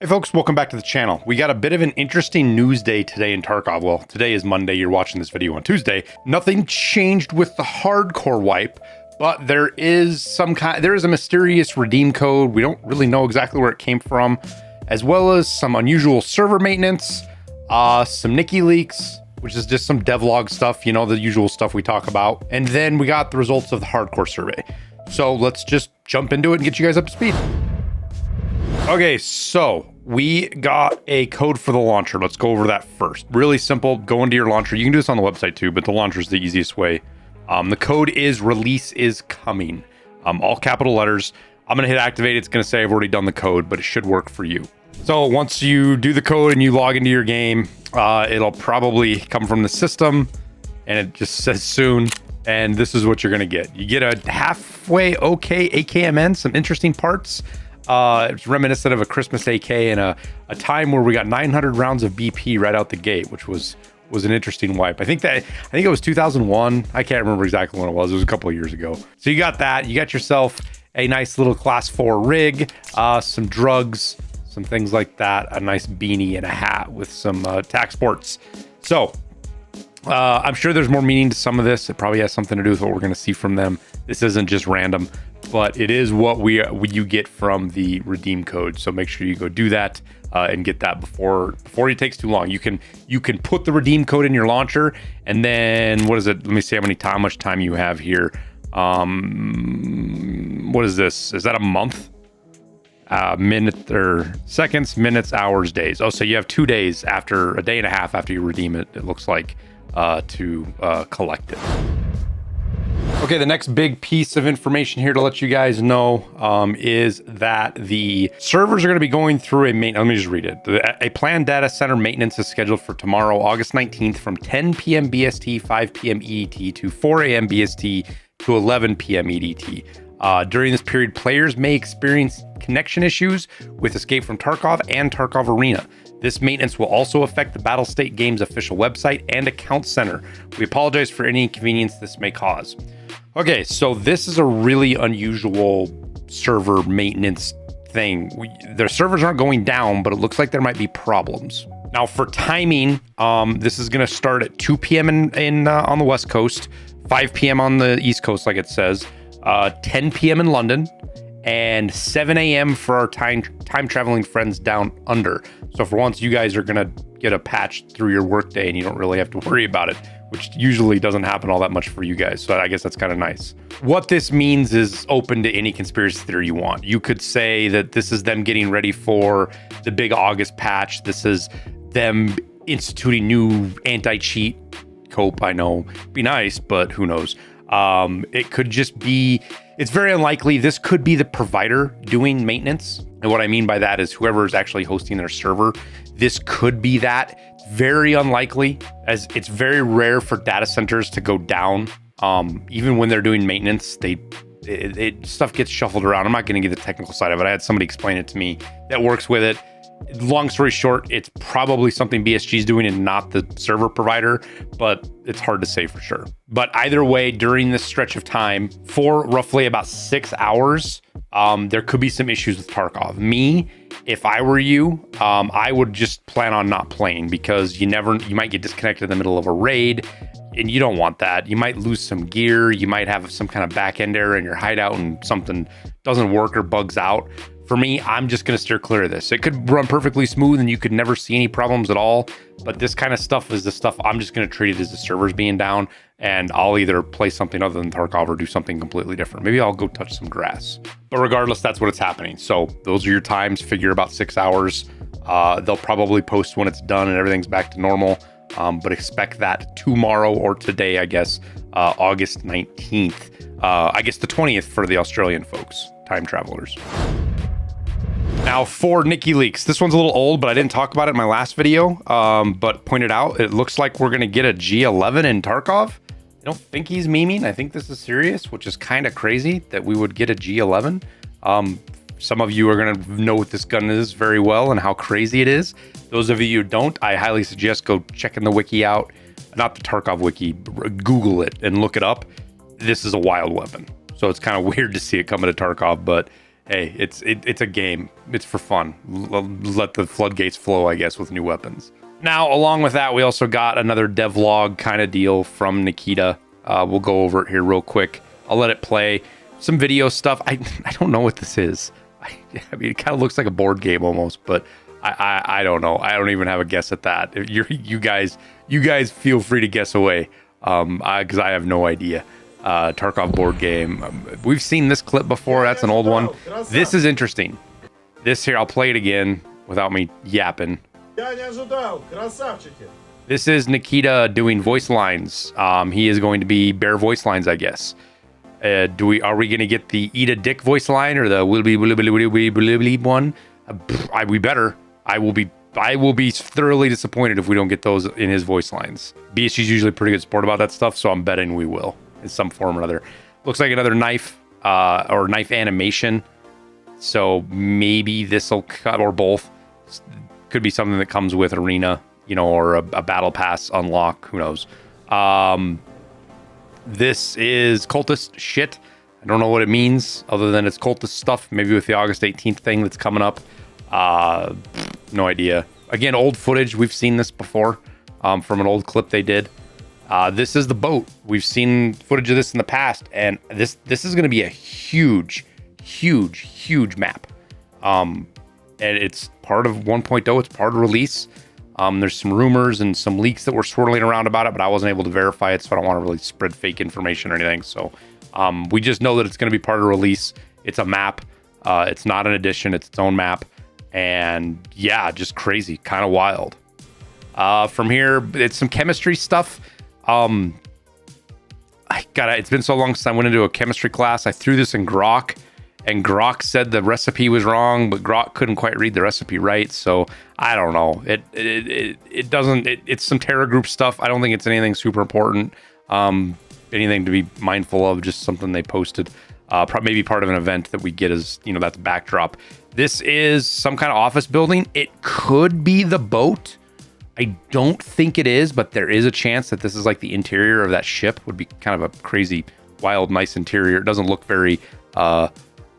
Hey folks, welcome back to the channel. We got a bit of an interesting news day today in Tarkov. Well, today is Monday, you're watching this video on Tuesday. Nothing changed with the hardcore wipe, but there is a mysterious redeem code. We don't really know exactly where it came from, as well as some unusual server maintenance, some Niki Leaks, which is just some devlog stuff, you know, the usual stuff we talk about. And then we got the results of the hardcore survey. So let's just jump into it and get you guys up to speed. Okay, so we got a code for the launcher. Let's go over that first. Really simple. Go into your launcher. You can do this on the website too, but the launcher is the easiest way. The code is release is coming. All capital letters. I'm going to hit activate. It's going to say I've already done the code, but it should work for you. So once you do the code and you log into your game, it'll probably come from the system and it just says soon. And this is what you're going to get. You get a halfway okay AKMN, some interesting parts. It's reminiscent of a Christmas AK and a time where we got 900 rounds of BP right out the gate, which was an interesting wipe. I think it was 2001. I can't remember exactly when it was. It was a couple of years ago. So you got that. You got yourself a nice little class 4 rig, some drugs, some things like that, a nice beanie and a hat with some tac sports. So I'm sure there's more meaning to some of this. It probably has something to do with what we're going to see from them. This isn't just random, but it is what you get from the redeem code. So make sure you go do that and get that before it takes too long. You can put the redeem code in your launcher, and then what is it? Let me see how much time you have here. What is this? Is that a month? Minute or seconds, minutes, hours, days. Oh, so you have 2 days after, a day and a half after you redeem it. It looks like to collect it. Okay, the next big piece of information here to let you guys know is that the servers are going to be going through a maintenance. Let me just read it. A planned data center maintenance is scheduled for tomorrow, August 19th from 10 p.m. BST, 5 p.m. EDT to 4 a.m. BST to 11 p.m. EDT. During this period, players may experience connection issues with Escape from Tarkov and Tarkov Arena. This maintenance will also affect the Battlestate game's official website and account center. We apologize for any inconvenience this may cause. Okay, so this is a really unusual server maintenance thing. Their servers aren't going down, but it looks like there might be problems. Now for timing, this is going to start at 2 p.m. on the West Coast, 5 p.m. on the East Coast, like it says, 10 p.m. in London, and 7 a.m. for our time traveling friends down under. So for once, you guys are going to get a patch through your workday and you don't really have to worry about it, which usually doesn't happen all that much for you guys. So I guess that's kind of nice. What this means is open to any conspiracy theory you want. You could say that this is them getting ready for the big August patch. This is them instituting new anti-cheat cope. I know, be nice, but who knows? It could just be, it's very unlikely. This could be the provider doing maintenance. And what I mean by that is whoever is actually hosting their server, this could be that. Very unlikely, as it's very rare for data centers to go down. Even when they're doing maintenance, stuff gets shuffled around. I'm not going to get the technical side of it. I had somebody explain it to me that works with it. Long story short, it's probably something BSG is doing and not the server provider, but it's hard to say for sure. But either way, during this stretch of time, for roughly about 6 hours, there could be some issues with Tarkov. Me, if I were you, I would just plan on not playing, because you might get disconnected in the middle of a raid, and you don't want that. You might lose some gear. You might have some kind of back end error in your hideout and something doesn't work or bugs out. For me, I'm just going to steer clear of this. It could run perfectly smooth and you could never see any problems at all. But this kind of stuff is the stuff I'm just going to treat it as the servers being down, and I'll either play something other than Tarkov or do something completely different. Maybe I'll go touch some grass. But regardless, that's what it's happening. So those are your times. Figure about 6 hours. They'll probably post when it's done and everything's back to normal. But expect that tomorrow or today, I guess, August 19th. I guess the 20th for the Australian folks, time travelers. Now for Niki Leaks, this one's a little old, but I didn't talk about it in my last video, but pointed out, it looks like we're going to get a G11 in Tarkov. I don't think he's memeing. I think this is serious, which is kind of crazy that we would get a G11. Some of you are going to know what this gun is very well and how crazy it is. Those of you who don't, I highly suggest go checking the wiki out. Not the Tarkov wiki, Google it and look it up. This is a wild weapon. So it's kind of weird to see it coming to Tarkov, but Hey, it's a game. It's for fun. Let the floodgates flow, I guess, with new weapons. Now, along with that, we also got another devlog kind of deal from Nikita. We'll go over it here real quick. I'll let it play. Some video stuff. I don't know what this is. I mean, it kind of looks like a board game almost, but I don't know. I don't even have a guess at that. If you guys feel free to guess away, because I have no idea. Tarkov board game. We've seen this clip before. That's an old one. This is interesting. This here, I'll play it again without me yapping. This is Nikita doing voice lines. He is going to be bare voice lines, I guess. Are we going to get the eat a dick voice line or the will be one? We better. I will be thoroughly disappointed if we don't get those in his voice lines. BSG's usually pretty good sport about that stuff, so I'm betting we will in some form or another. Looks like another knife or knife animation. So maybe this will cut, or both. Could be something that comes with Arena, or a battle pass unlock. Who knows? This is cultist shit. I don't know what it means other than it's cultist stuff. Maybe with the August 18th thing that's coming up. No idea. Again, old footage. We've seen this before from an old clip they did. This is the boat. We've seen footage of this in the past, and this is going to be a huge map. And it's part of 1.0. It's part of release. There's some rumors and some leaks that were swirling around about it, but I wasn't able to verify it, so I don't want to really spread fake information or anything. So we just know that it's going to be part of release. It's a map. It's not an edition. It's its own map. And yeah, just crazy, kind of wild. From here, it's some chemistry stuff. It's been so long since I went into a chemistry class. I threw this in Grok, and Grok said the recipe was wrong, but Grok couldn't quite read the recipe right. So I don't know. It's some Terra group stuff. I don't think it's anything super important. Anything to be mindful of, just something they posted. Maybe part of an event that we get as, that's backdrop. This is some kind of office building. It could be the boat. I don't think it is, but there is a chance that this is like the interior of that ship. Would be kind of a crazy, wild, nice interior. It doesn't look very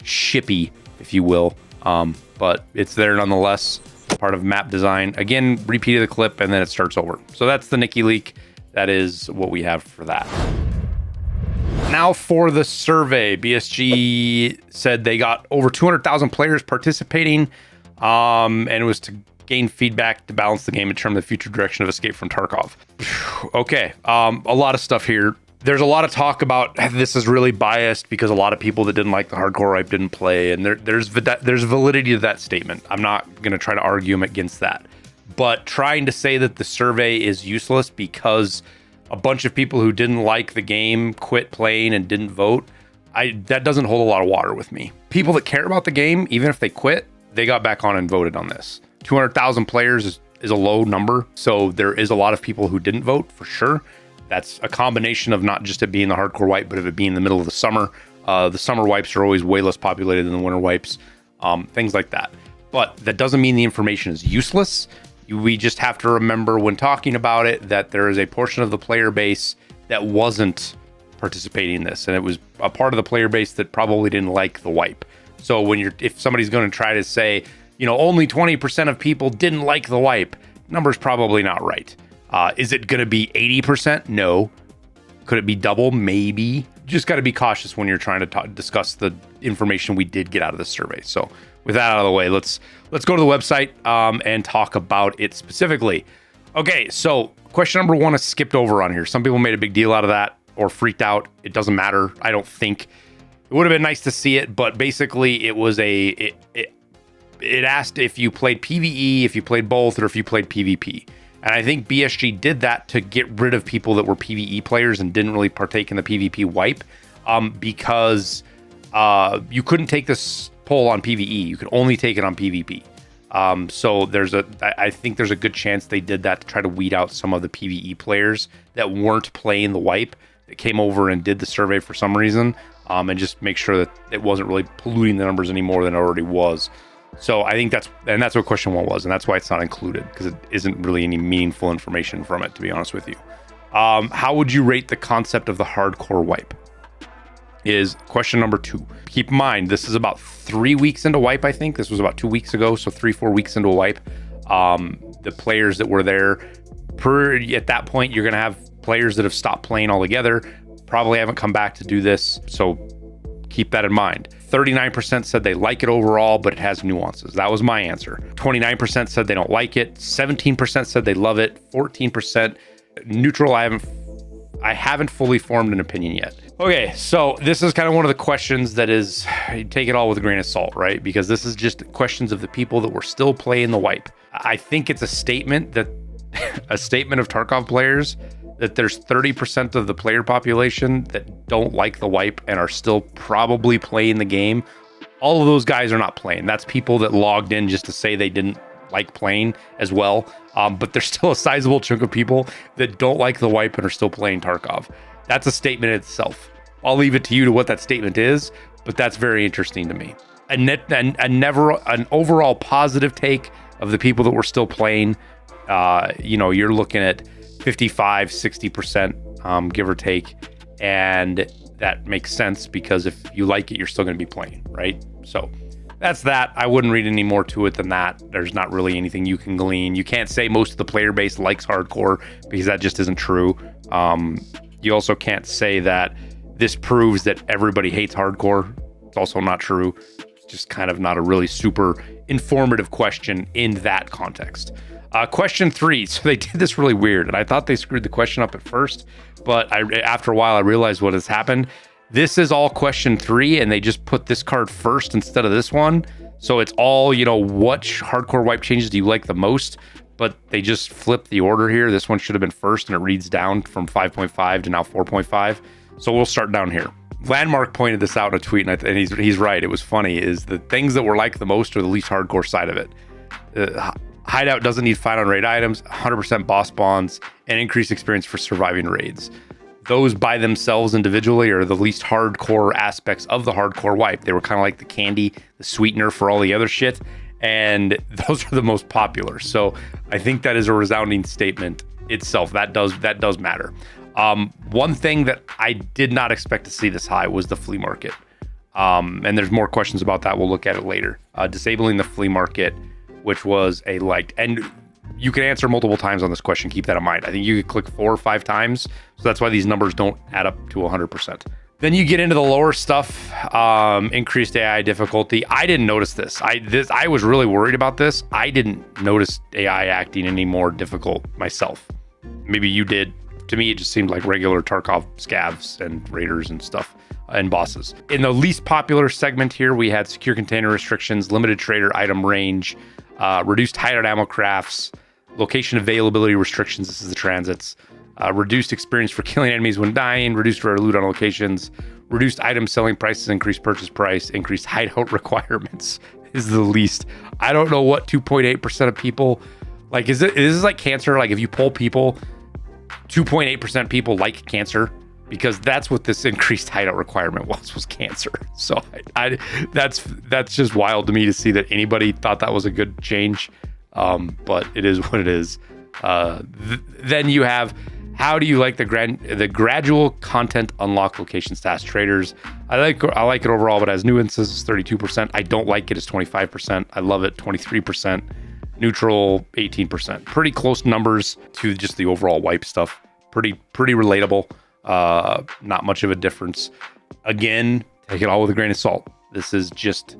shippy, if you will, but it's there nonetheless. Part of map design. Again, repeat of the clip, and then it starts over. So that's the Niki leak. That is what we have for that. Now for the survey, BSG said they got over 200,000 players participating, and it was to gain feedback to balance the game and determine the future direction of Escape from Tarkov. Okay, a lot of stuff here. There's a lot of talk about this is really biased because a lot of people that didn't like the hardcore wipe didn't play, and there's validity to that statement. I'm not going to try to argue against that, but trying to say that the survey is useless because a bunch of people who didn't like the game quit playing and didn't vote, that doesn't hold a lot of water with me. People that care about the game, even if they quit, they got back on and voted on this. 200,000 players is a low number, so there is a lot of people who didn't vote for sure. That's a combination of not just it being the hardcore wipe, but of it being in the middle of the summer. The summer wipes are always way less populated than the winter wipes, things like that. But that doesn't mean the information is useless. We just have to remember when talking about it that there is a portion of the player base that wasn't participating in this, and it was a part of the player base that probably didn't like the wipe. So if somebody's going to try to say, only 20% of people didn't like the wipe, number's probably not right. Is it going to be 80%? No. Could it be double? Maybe. Just got to be cautious when you're trying to discuss the information we did get out of the survey. So with that out of the way, let's go to the website and talk about it specifically. Okay, so question number 1 is skipped over on here. Some people made a big deal out of that or freaked out. It doesn't matter. I don't think. It would have been nice to see it, but basically it was it asked if you played PvE, if you played both, or if you played PvP. And I think BSG did that to get rid of people that were PvE players and didn't really partake in the PvP wipe, because you couldn't take this poll on PvE. You could only take it on PvP. So I think there's a good chance they did that to try to weed out some of the PvE players that weren't playing the wipe, that came over and did the survey for some reason, and just make sure that it wasn't really polluting the numbers any more than it already was. So I think that's what question 1 was, and that's why it's not included, because it isn't really any meaningful information from it, to be honest with you. How would you rate the concept of the hardcore wipe? is question number 2. Keep in mind, this is about 3 weeks into wipe. I think this was about 2 weeks ago. So 3-4 weeks into a wipe. The players that were there at that point, you're going to have players that have stopped playing altogether, probably haven't come back to do this. So keep that in mind. 39% said they like it overall, but it has nuances. That was my answer. 29% said they don't like it. 17% said they love it. 14% neutral. I haven't fully formed an opinion yet. Okay, so this is kind of one of the questions that is, take it all with a grain of salt, right? Because this is just questions of the people that were still playing the wipe. I think it's a statement of Tarkov players that there's 30% of the player population that don't like the wipe and are still probably playing the game. All of those guys are not playing. That's people that logged in just to say they didn't like playing as well. But there's still a sizable chunk of people that don't like the wipe and are still playing Tarkov. That's a statement itself. I'll leave it to you to what that statement is, but that's very interesting to me. An overall positive take of the people that were still playing. You're looking at 55, 60%, give or take. And that makes sense because if you like it, you're still going to be playing, right? So that's that. I wouldn't read any more to it than that. There's not really anything you can glean. You can't say most of the player base likes hardcore because that just isn't true. You also can't say that this proves that everybody hates hardcore. It's also not true. It's just kind of not a really super informative question in that context. Question 3. So they did this really weird, and I thought they screwed the question up at first, but after a while I realized what has happened. This is all question 3, and they just put this card first instead of this one. So it's all, what hardcore wipe changes do you like the most? But they just flipped the order here. This one should have been first, and it reads down from 5.5 to now 4.5. So we'll start down here. Landmark pointed this out in a tweet, and he's right. It was funny, is the things that were liked the most are the least hardcore side of it. Hideout doesn't need fight on raid items, 100% boss bonds, and increased experience for surviving raids. Those by themselves individually are the least hardcore aspects of the hardcore wipe. They were kind of like the candy, the sweetener for all the other shit, and those are the most popular. So I think that is a resounding statement itself. That does matter. One thing that I did not expect to see this high was the flea market. And there's more questions about that. We'll look at it later. Disabling the flea market, which was a liked, and you can answer multiple times on this question. Keep that in mind. I think you could click 4 or 5 times. So that's why these numbers don't add up to 100%. Then you get into the lower stuff, increased AI difficulty. I didn't notice this. I was really worried about this. I didn't notice AI acting any more difficult myself. Maybe you did. To me, it just seemed like regular Tarkov scavs and raiders and stuff and bosses. In the least popular segment here, we had secure container restrictions, limited trader item range, reduced hideout ammo crafts, location availability restrictions. This is the transits. Reduced experience for killing enemies when dying, reduced rare loot on locations, reduced item selling prices, increased purchase price, increased hideout requirements is the least. I don't know what 2.8% of people, like, is this like cancer? Like if you poll people, 2.8% people like cancer, because that's what this increased hideout requirement was cancer. So that's just wild to me to see that anybody thought that was a good change. But it is what it is. Then you have, how do you like the gradual content unlock location stats traders? I like it overall, but as nuances is 32%. I don't like it as 25%. I love it 23%. Neutral 18%. Pretty close numbers to just the overall wipe stuff. Pretty relatable. Not much of a difference. Again, take it all with a grain of salt. This is just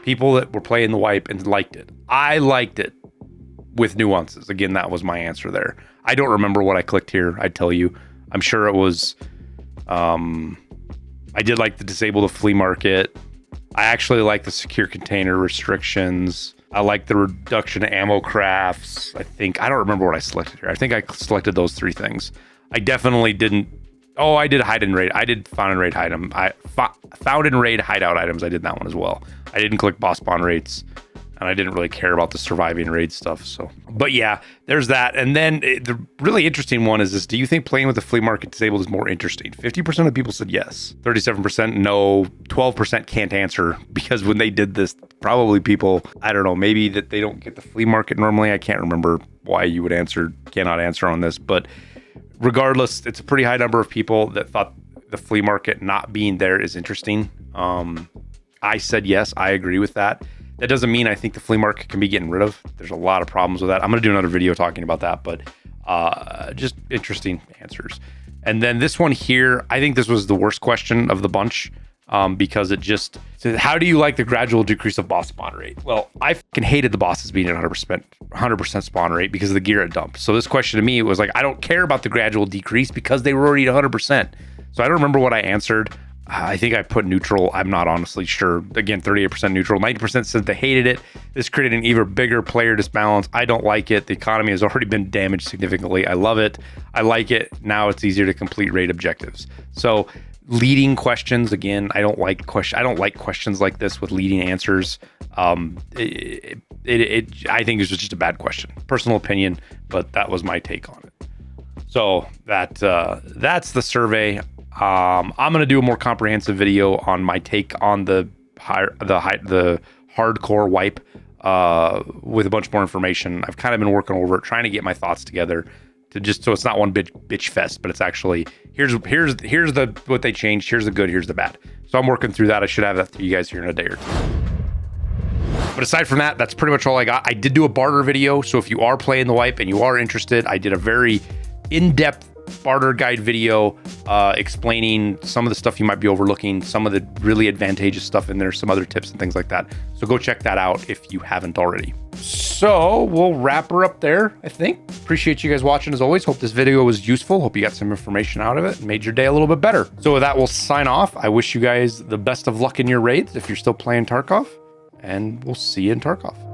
people that were playing the wipe and liked it. I liked it with nuances. Again, that was my answer there. I don't remember what I clicked here. I'd tell you. I'm sure it was, I did like the disable the flea market. I actually like the secure container restrictions. I like the reduction of ammo crafts. I don't remember what I selected here. I think I selected those 3 things. I definitely didn't. Oh, I did hide and raid. I did found and raid item. Found and raid hideout items. I did that one as well. I didn't click boss spawn rates, and I didn't really care about the surviving raid stuff. So, but yeah, there's that. And then the really interesting one is this: do you think playing with the flea market disabled is more interesting? 50% of people said yes. 37% no. 12% can't answer, because when they did this, probably people, I don't know, maybe that they don't get the flea market normally. I can't remember why you would cannot answer on this, but regardless, it's a pretty high number of people that thought the flea market not being there is interesting. I said yes, I agree with that. That doesn't mean I think the flea market can be getting rid of. There's a lot of problems with that. I'm going to do another video talking about that, but just interesting answers. And then this one here, I think this was the worst question of the bunch, because it just said, how do you like the gradual decrease of boss spawn rate? Well, I fucking hated the bosses being at 100% spawn rate because of the gear at dump. So this question to me was like, I don't care about the gradual decrease because they were already at 100%. So I don't remember what I answered. I think I put neutral. I'm not honestly sure. Again, 38% neutral. 90% said they hated it. This created an even bigger player disbalance. I don't like it. The economy has already been damaged significantly. I love it. I like it. Now it's easier to complete raid objectives. So leading questions, again, I don't like questions like this with leading answers. I think it was just a bad question. Personal opinion, but that was my take on it. So that's the survey. I'm going to do a more comprehensive video on my take on the hardcore wipe with a bunch more information. I've kind of been working over it, trying to get my thoughts together to just so it's not one bitch fest, but it's actually here's the what they changed, here's the good, here's the bad. So I'm working through that. I should have that for you guys here in a day or two. But aside from that, that's pretty much all I got. I did do a barter video, so if you are playing the wipe and you are interested, I did a very in-depth barter guide video explaining some of the stuff you might be overlooking, some of the really advantageous stuff in there, some other tips and things like that. So go check that out if you haven't already. So we'll wrap her up there, I think. Appreciate you guys watching as always. Hope this video was useful. Hope you got some information out of it and made your day a little bit better. So with that, we'll sign off. I wish you guys the best of luck in your raids if you're still playing Tarkov, and we'll see you in Tarkov.